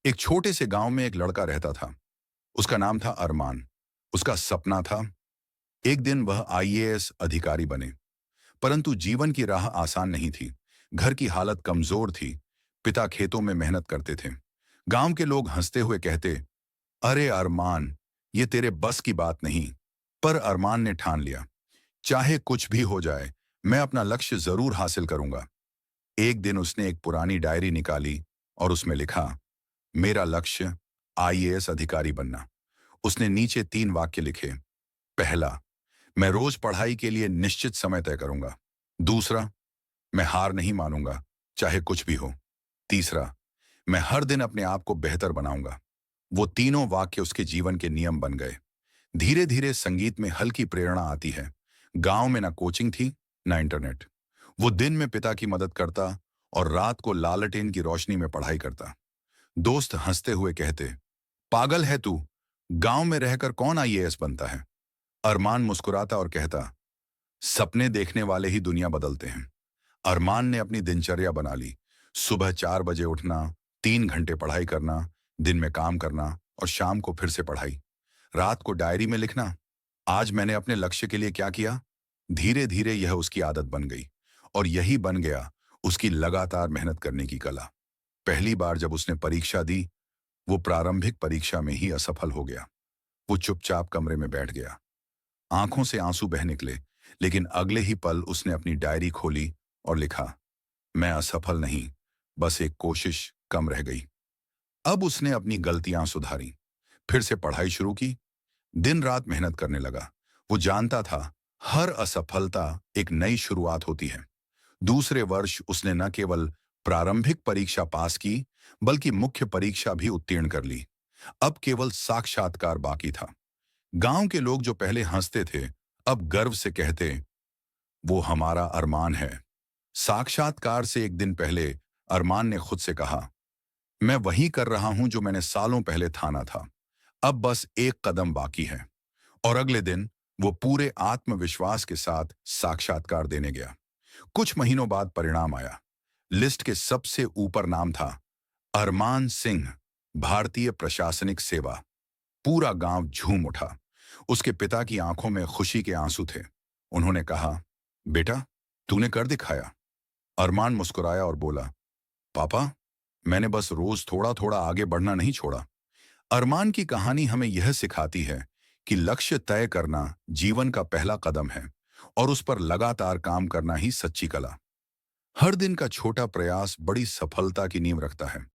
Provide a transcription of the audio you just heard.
एक छोटे से गांव में एक लड़का रहता था। उसका नाम था अरमान। उसका सपना था एक दिन वह आईएएस अधिकारी बने। परंतु जीवन की राह आसान नहीं थी। घर की हालत कमजोर थी। पिता खेतों में मेहनत करते थे। गांव के लोग हंसते हुए कहते, अरे अरमान, ये तेरे बस की बात नहीं। पर अरमान ने ठान लिया, चाहे कुछ भी हो जाए, मैं अपना लक्ष्य जरूर हासिल करूंगा। एक दिन उसने एक पुरानी डायरी निकाली और उसमें लिखा, मेरा लक्ष्य आईएएस अधिकारी बनना। उसने नीचे 3 वाक्य लिखे। पहला, मैं रोज पढ़ाई के लिए निश्चित समय तय करूंगा। दूसरा, मैं हार नहीं मानूंगा, चाहे कुछ भी हो। तीसरा, मैं हर दिन अपने आप को बेहतर बनाऊंगा। वो तीनों वाक्य उसके जीवन के नियम बन गए। धीरे धीरे संगीत में हल्की प्रेरणा आती है। गांव में ना कोचिंग थी, ना इंटरनेट। वो दिन में पिता की मदद करता और रात को लालटेन की रोशनी में पढ़ाई करता। दोस्त हंसते हुए कहते, पागल है तू, गांव में रहकर कौन आईएएस बनता है। अरमान मुस्कुराता और कहता, सपने देखने वाले ही दुनिया बदलते हैं। अरमान ने अपनी दिनचर्या बना ली। सुबह 4 बजे उठना, 3 घंटे पढ़ाई करना, दिन में काम करना और शाम को फिर से पढ़ाई। रात को डायरी में लिखना, आज मैंने अपने लक्ष्य के लिए क्या किया। धीरे धीरे यह उसकी आदत बन गई और यही बन गया उसकी लगातार मेहनत करने की कला। पहली बार जब उसने परीक्षा दी, वो प्रारंभिक परीक्षा में ही असफल हो गया। वो चुपचाप कमरे में बैठ गया। आंखों से आंसू बह निकले, लेकिन अगले ही पल उसने अपनी डायरी खोली और लिखा, मैं असफल नहीं, बस एक कोशिश कम रह गई। अब उसने अपनी गलतियां सुधारी, फिर से पढ़ाई शुरू की, दिन रात मेहनत करने लगा। वो जानता था, हर असफलता एक नई शुरुआत होती है। दूसरे वर्ष उसने न केवल प्रारंभिक परीक्षा पास की, बल्कि मुख्य परीक्षा भी उत्तीर्ण कर ली। अब केवल साक्षात्कार बाकी था। गांव के लोग जो पहले हंसते थे, अब गर्व से कहते, वो हमारा अरमान है। साक्षात्कार से एक दिन पहले अरमान ने खुद से कहा, मैं वही कर रहा हूं जो मैंने सालों पहले ठाना था। अब बस एक कदम बाकी है। और अगले दिन वो पूरे आत्मविश्वास के साथ साक्षात्कार देने गया। कुछ महीनों बाद परिणाम आया। लिस्ट के सबसे ऊपर नाम था अरमान सिंह, भारतीय प्रशासनिक सेवा। पूरा गांव झूम उठा। उसके पिता की आंखों में खुशी के आंसू थे। उन्होंने कहा, बेटा, तूने कर दिखाया। अरमान मुस्कुराया और बोला, पापा, मैंने बस रोज थोड़ा थोड़ा आगे बढ़ना नहीं छोड़ा। अरमान की कहानी हमें यह सिखाती है कि लक्ष्य तय करना जीवन का पहला कदम है और उस पर लगातार काम करना ही सच्ची कला। हर दिन का छोटा प्रयास बड़ी सफलता की नींव रखता है।